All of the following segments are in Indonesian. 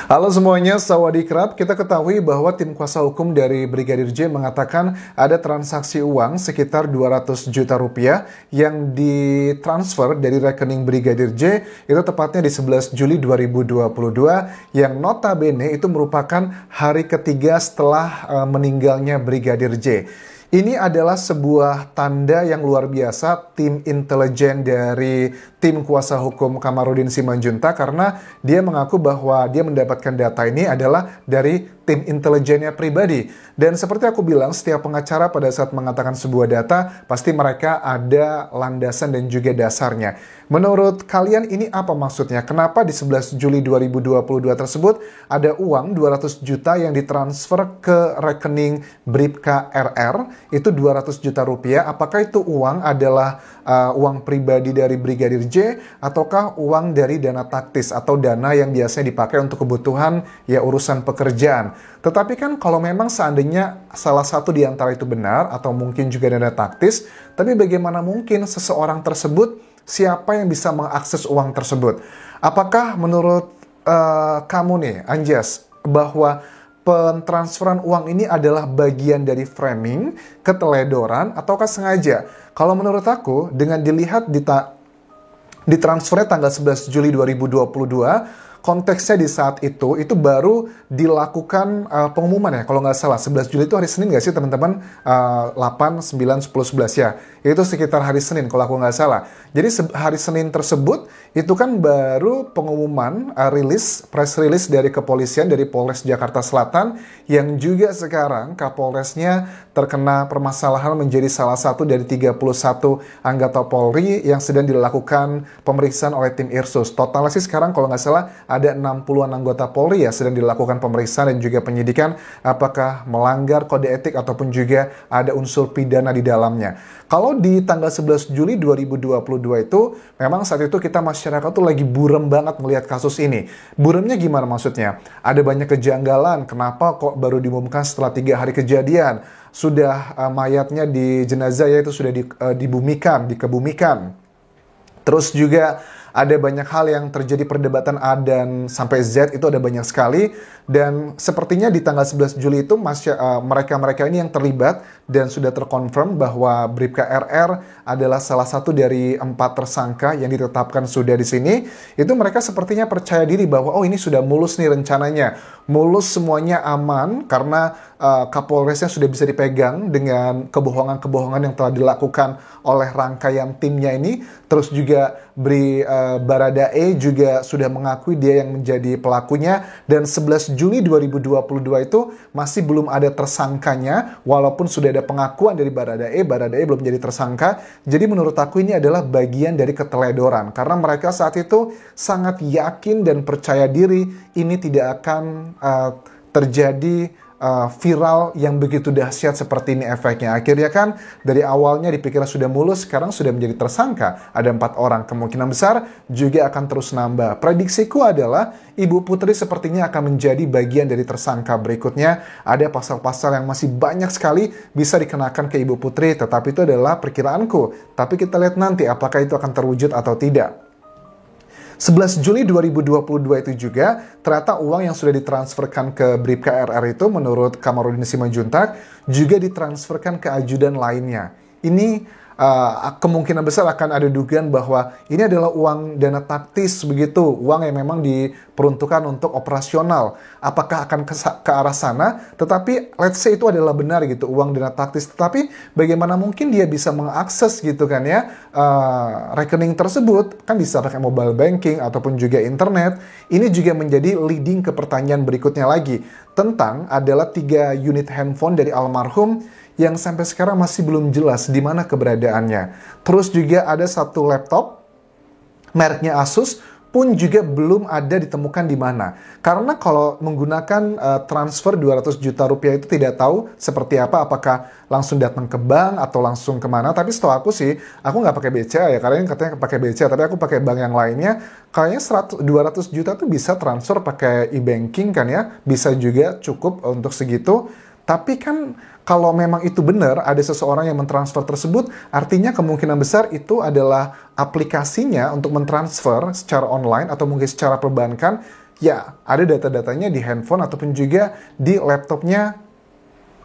Halo semuanya, Sawadee-krap. Kita ketahui bahwa tim kuasa hukum dari Brigadir J mengatakan ada transaksi uang sekitar 200 juta rupiah yang ditransfer dari rekening Brigadir J, itu tepatnya di 11 Juli 2022, yang notabene itu merupakan hari ketiga setelah meninggalnya Brigadir J. Ini adalah sebuah tanda yang luar biasa tim intelijen dari tim kuasa hukum Kamarudin Simanjuntak, karena dia mengaku bahwa dia mendapatkan data ini adalah dari tim intelijennya pribadi. Dan seperti aku bilang, setiap pengacara pada saat mengatakan sebuah data, pasti mereka ada landasan dan juga dasarnya. Menurut kalian ini apa maksudnya? Kenapa di 11 Juli 2022 tersebut ada uang 200 juta yang ditransfer ke rekening Bribka RR, itu 200 juta rupiah? Apakah itu uang adalah uang pribadi dari Brigadir J, ataukah uang dari dana taktis atau dana yang biasanya dipakai untuk kebutuhan ya urusan pekerjaan? Tetapi kan kalau memang seandainya salah satu di antara itu benar, atau mungkin juga dana taktis, tapi bagaimana mungkin seseorang tersebut, siapa yang bisa mengakses uang tersebut? Apakah menurut kamu nih, Anjas, bahwa pentransferan uang ini adalah bagian dari framing, keteledoran, ataukah sengaja? Kalau menurut aku, dengan dilihat ditransfernya tanggal 11 Juli 2022, konteksnya di saat itu baru dilakukan pengumuman ya, kalau nggak salah 11 Juli itu hari Senin nggak sih teman-teman? 8, 9, 10, 11 ya, itu sekitar hari Senin kalau aku nggak salah. Jadi hari Senin tersebut itu kan baru pengumuman press release dari kepolisian, dari Polres Jakarta Selatan, yang juga sekarang Kapolresnya terkena permasalahan menjadi salah satu dari 31 anggota Polri yang sedang dilakukan pemeriksaan oleh tim Irsus. Totalnya sih sekarang kalau nggak salah ada 60-an anggota Polri ya sedang dilakukan pemeriksaan dan juga penyidikan apakah melanggar kode etik ataupun juga ada unsur pidana di dalamnya. Kalau di tanggal 11 Juli 2022 itu memang saat itu kita masyarakat tuh lagi burem banget melihat kasus ini. Buremnya gimana maksudnya? Ada banyak kejanggalan, kenapa kok baru diumumkan setelah 3 hari kejadian? Sudah mayatnya di jenazah ya itu sudah dikebumikan. Terus juga ada banyak hal yang terjadi perdebatan A dan sampai Z, itu ada banyak sekali. Dan sepertinya di tanggal 11 Juli itu mereka-mereka ini yang terlibat dan sudah terkonfirm bahwa Bribka RR adalah salah satu dari 4 tersangka yang ditetapkan sudah di sini. Itu mereka sepertinya percaya diri bahwa oh ini sudah mulus nih rencananya. Mulus, semuanya aman karena Kapolresnya sudah bisa dipegang dengan kebohongan-kebohongan yang telah dilakukan oleh rangkaian timnya ini. Terus juga Baradae juga sudah mengakui dia yang menjadi pelakunya, dan 11 Juli 2022 itu masih belum ada tersangkanya walaupun sudah ada pengakuan dari Baradae belum jadi tersangka. Jadi menurut aku ini adalah bagian dari keteledoran karena mereka saat itu sangat yakin dan percaya diri ini tidak akan terjadi viral yang begitu dahsyat seperti ini efeknya. Akhirnya kan dari awalnya dipikir sudah mulus, sekarang sudah menjadi tersangka. Ada 4 orang, kemungkinan besar juga akan terus nambah. Prediksiku adalah Ibu Putri sepertinya akan menjadi bagian dari tersangka berikutnya. Ada pasal-pasal yang masih banyak sekali bisa dikenakan ke Ibu Putri, tetapi itu adalah perkiraanku. Tapi kita lihat nanti apakah itu akan terwujud atau tidak. 11 Juli 2022 itu juga ternyata uang yang sudah ditransferkan ke Bribka RR itu menurut Kamarudin Simanjuntak juga ditransferkan ke ajudan lainnya. Ini kemungkinan besar akan ada dugaan bahwa ini adalah uang dana taktis begitu, uang yang memang diperuntukkan untuk operasional. Apakah akan ke arah sana? Tetapi let's say itu adalah benar gitu, uang dana taktis. Tetapi bagaimana mungkin dia bisa mengakses gitu kan ya rekening tersebut? Kan bisa pakai mobile banking ataupun juga internet. Ini juga menjadi leading ke pertanyaan berikutnya lagi tentang adalah 3 unit handphone dari almarhum yang sampai sekarang masih belum jelas di mana keberadaannya. Terus juga ada 1 laptop mereknya Asus pun juga belum ada ditemukan di mana. Karena kalau menggunakan transfer 200 juta rupiah itu tidak tahu seperti apa, apakah langsung datang ke bank atau langsung kemana. Tapi setahu aku sih, aku nggak pakai BCA ya, karena katanya pakai BCA, tapi aku pakai bank yang lainnya. Kayaknya 200 juta tuh bisa transfer pakai e-banking kan ya, bisa juga cukup untuk segitu. Tapi kan kalau memang itu benar, ada seseorang yang mentransfer tersebut, artinya kemungkinan besar itu adalah aplikasinya untuk mentransfer secara online atau mungkin secara perbankan Ya, ada data-datanya di handphone ataupun juga di laptopnya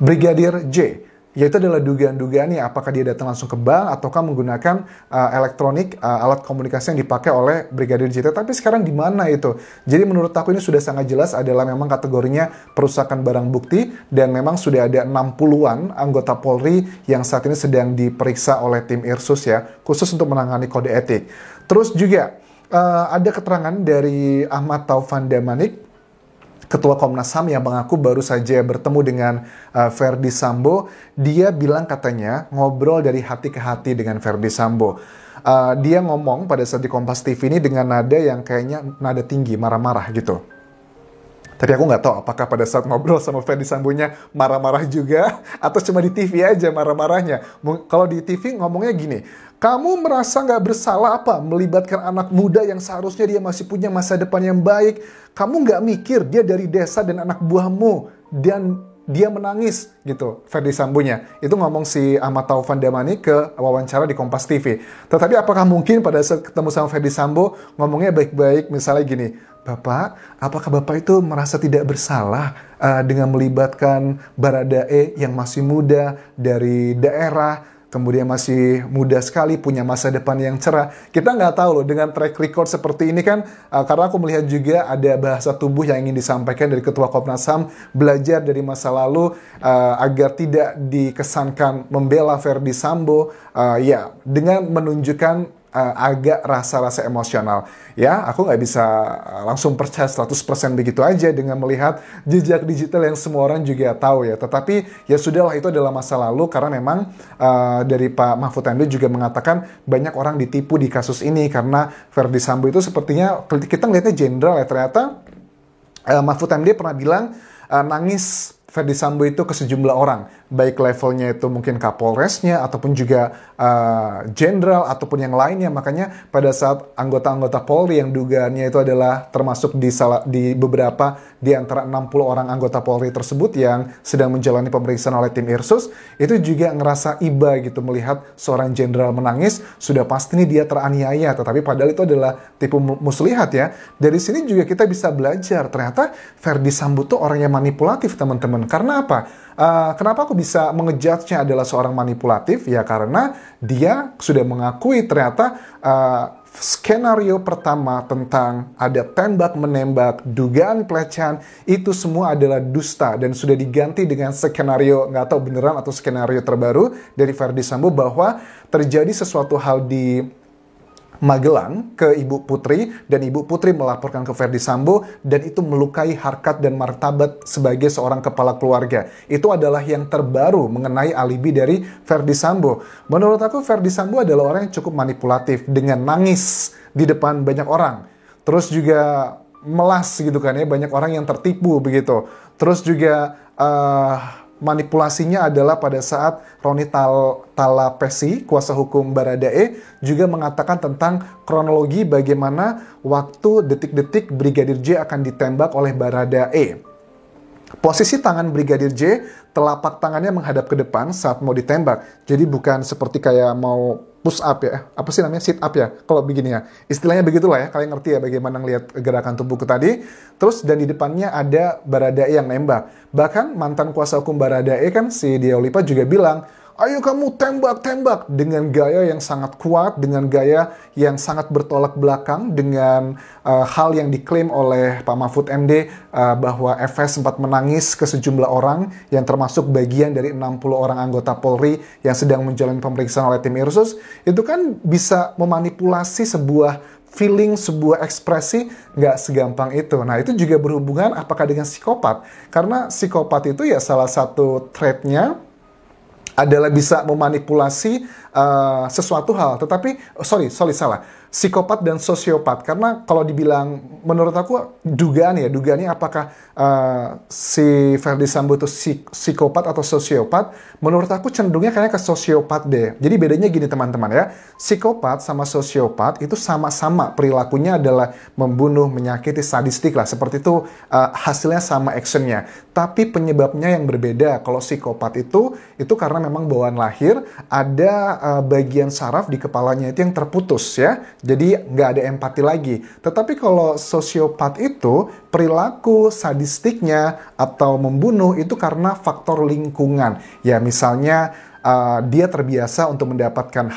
Brigadir J. Yaitu adalah dugaan-dugaan ya, apakah dia datang langsung ke bank ataukah menggunakan elektronik, alat komunikasi yang dipakai oleh Brigadir J. Tapi sekarang di mana itu? Jadi menurut aku ini sudah sangat jelas adalah memang kategorinya perusakan barang bukti, dan memang sudah ada 60-an anggota Polri yang saat ini sedang diperiksa oleh tim Irsus ya, khusus untuk menangani kode etik. Terus juga ada keterangan dari Ahmad Taufan Damanik, Ketua Komnas HAM, yang mengaku baru saja bertemu dengan Verdi Sambo. Dia bilang katanya ngobrol dari hati ke hati dengan Verdi Sambo. Dia ngomong pada saat di Kompas TV ini dengan nada yang kayaknya nada tinggi, marah-marah gitu. Tapi aku nggak tahu apakah pada saat ngobrol sama Verdi Sambonya marah-marah juga, atau cuma di TV aja marah-marahnya. Kalau di TV ngomongnya gini, kamu merasa nggak bersalah apa melibatkan anak muda yang seharusnya dia masih punya masa depan yang baik? Kamu nggak mikir dia dari desa dan anak buahmu, dan dia menangis gitu, Verdi Sambonya. Itu ngomong si Ahmad Taufan Damanik ke wawancara di Kompas TV. Tetapi apakah mungkin pada saat ketemu sama Verdi Sambo ngomongnya baik-baik, misalnya gini, Bapak, apakah Bapak itu merasa tidak bersalah dengan melibatkan Baradae yang masih muda dari daerah, kemudian masih muda sekali, punya masa depan yang cerah? Kita nggak tahu loh, dengan track record seperti ini kan, karena aku melihat juga ada bahasa tubuh yang ingin disampaikan dari Ketua Komnas HAM, belajar dari masa lalu agar tidak dikesankan membela Verdi Sambo, ya dengan menunjukkan agak rasa-rasa emosional. Ya, aku nggak bisa langsung percaya 100% begitu aja dengan melihat jejak digital yang semua orang juga tahu ya. Tetapi ya sudahlah, itu adalah masa lalu, karena memang dari Pak Mahfud MD juga mengatakan banyak orang ditipu di kasus ini, karena Verdi Sambo itu sepertinya kita ngeliatnya jenderal ya, ternyata Mahfud MD pernah bilang nangis Verdi Sambo itu ke sejumlah orang, baik levelnya itu mungkin Kapolresnya, ataupun juga jenderal, ataupun yang lainnya. Makanya pada saat anggota-anggota Polri yang dugaannya itu adalah termasuk di beberapa di antara 60 orang anggota Polri tersebut yang sedang menjalani pemeriksaan oleh tim Irsus, itu juga ngerasa iba gitu melihat seorang jenderal menangis, sudah pasti nih dia teraniaya, tetapi padahal itu adalah tipu muslihat ya. Dari sini juga kita bisa belajar, ternyata Verdi Sambo tuh orang yang manipulatif, teman-teman. Karena apa? Kenapa aku bisa mengejudge-nya adalah seorang manipulatif? Ya karena dia sudah mengakui ternyata skenario pertama tentang ada tembak-menembak, dugaan pelecehan, itu semua adalah dusta dan sudah diganti dengan skenario, nggak tahu beneran atau skenario terbaru dari Verdi Sambo, bahwa terjadi sesuatu hal di Magelang ke Ibu Putri, dan Ibu Putri melaporkan ke Verdi Sambo, dan itu melukai harkat dan martabat sebagai seorang kepala keluarga. Itu adalah yang terbaru mengenai alibi dari Verdi Sambo. Menurut aku Verdi Sambo adalah orang yang cukup manipulatif dengan nangis di depan banyak orang. Terus juga melas gitu kan ya, banyak orang yang tertipu begitu. Terus juga manipulasinya adalah pada saat Roni Talapesi, kuasa hukum Baradae, juga mengatakan tentang kronologi bagaimana waktu detik-detik Brigadir J akan ditembak oleh Baradae. Posisi tangan Brigadir J, telapak tangannya menghadap ke depan saat mau ditembak. Jadi bukan seperti kayak mau push up ya, apa sih namanya, sit up ya, kalau begini ya. Istilahnya begitulah ya, kalian ngerti ya bagaimana ngelihat gerakan tubuhku tadi. Terus dan di depannya ada Baradae yang nembak. Bahkan mantan kuasa hukum Baradae kan, si Dia Olipa juga bilang, ayo kamu tembak-tembak, dengan gaya yang sangat kuat, dengan gaya yang sangat bertolak belakang dengan hal yang diklaim oleh Pak Mahfud MD bahwa FS sempat menangis ke sejumlah orang yang termasuk bagian dari 60 orang anggota Polri yang sedang menjalani pemeriksaan oleh tim Irsus. Itu kan bisa memanipulasi sebuah feeling, sebuah ekspresi, nggak segampang itu. Nah, itu juga berhubungan apakah dengan psikopat. Karena psikopat itu ya salah satu trait-nya adalah bisa memanipulasi sesuatu hal. Tetapi, salah. Psikopat dan sosiopat. Karena kalau dibilang, menurut aku dugaannya apakah si Verdi Sambo itu psikopat atau sosiopat, menurut aku cenderungnya kayaknya ke sosiopat deh. Jadi bedanya gini teman-teman ya, psikopat sama sosiopat itu sama-sama perilakunya adalah membunuh, menyakiti, sadistik lah, seperti itu, hasilnya sama actionnya. Tapi penyebabnya yang berbeda. Kalau psikopat itu karena memang bawaan lahir, ada bagian saraf di kepalanya itu yang terputus ya. Jadi nggak ada empati lagi. Tetapi kalau sosiopat itu perilaku sadistiknya atau membunuh itu karena faktor lingkungan. Ya misalnya dia terbiasa untuk mendapatkan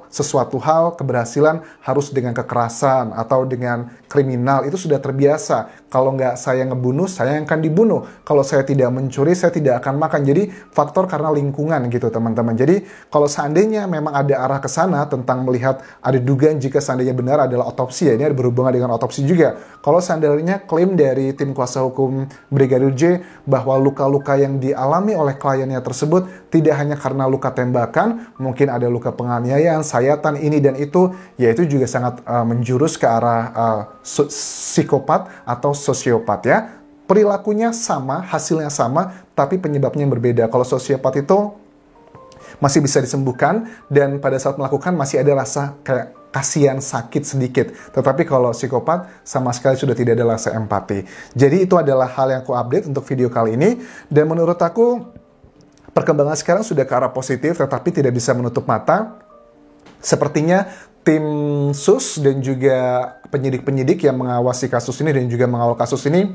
sesuatu hal, keberhasilan harus dengan kekerasan atau dengan kriminal, itu sudah terbiasa. Kalau nggak saya ngebunuh, saya yang akan dibunuh. Kalau saya tidak mencuri, saya tidak akan makan. Jadi faktor karena lingkungan gitu teman-teman. Jadi kalau seandainya memang ada arah ke sana tentang melihat ada dugaan jika seandainya benar adalah otopsi, ya ini ada berhubungan dengan otopsi juga. Kalau seandainya klaim dari tim kuasa hukum Brigadir J bahwa luka-luka yang dialami oleh kliennya tersebut tidak hanya karena luka tembakan, mungkin ada luka penganiayaan, sayatan ini dan itu, ya itu juga sangat menjurus ke arah psikopat atau sosiopat ya. Perilakunya sama, hasilnya sama, tapi penyebabnya yang berbeda. Kalau sosiopat itu masih bisa disembuhkan dan pada saat melakukan masih ada rasa kayak kasihan, sakit sedikit. Tetapi kalau psikopat sama sekali sudah tidak ada rasa empati. Jadi itu adalah hal yang aku update untuk video kali ini. Dan menurut aku perkembangan sekarang sudah ke arah positif, tetapi tidak bisa menutup mata. Sepertinya tim sus dan juga penyidik-penyidik yang mengawasi kasus ini dan juga mengawal kasus ini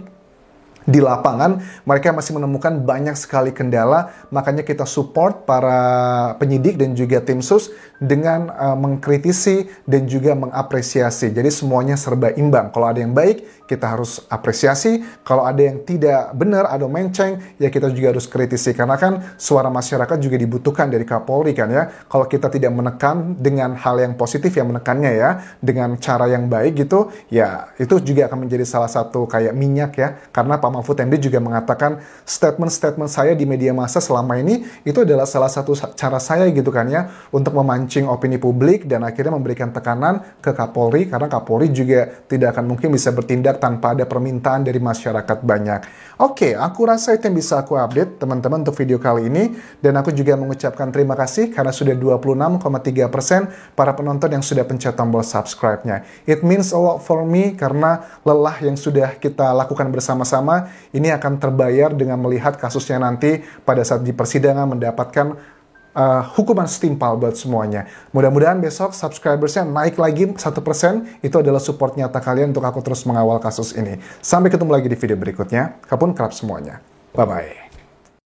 di lapangan, mereka masih menemukan banyak sekali kendala, makanya kita support para penyidik dan juga tim sus dengan mengkritisi dan juga mengapresiasi. Jadi semuanya serba imbang. Kalau ada yang baik, kita harus apresiasi. Kalau ada yang tidak benar, ada menceng, ya kita juga harus kritisi. Karena kan suara masyarakat juga dibutuhkan dari Kapolri kan ya. Kalau kita tidak menekan dengan hal yang positif, ya menekannya ya, dengan cara yang baik gitu, ya itu juga akan menjadi salah satu kayak minyak ya. Karena Pak Mahfud MD juga mengatakan statement-statement saya di media massa selama ini itu adalah salah satu cara saya gitu kan ya untuk memancing opini publik dan akhirnya memberikan tekanan ke Kapolri karena Kapolri juga tidak akan mungkin bisa bertindak tanpa ada permintaan dari masyarakat banyak. Oke, aku rasa itu yang bisa aku update teman-teman untuk video kali ini dan aku juga mengucapkan terima kasih karena sudah 26,3% para penonton yang sudah pencet tombol subscribe-nya. It means a lot for me karena lelah yang sudah kita lakukan bersama-sama ini akan terbayar dengan melihat kasusnya nanti pada saat di persidangan mendapatkan hukuman setimpal buat semuanya. Mudah-mudahan besok subscribersnya naik lagi 1%, itu adalah support nyata kalian untuk aku terus mengawal kasus ini. Sampai ketemu lagi di video berikutnya. Kapun kerap semuanya. Bye-bye.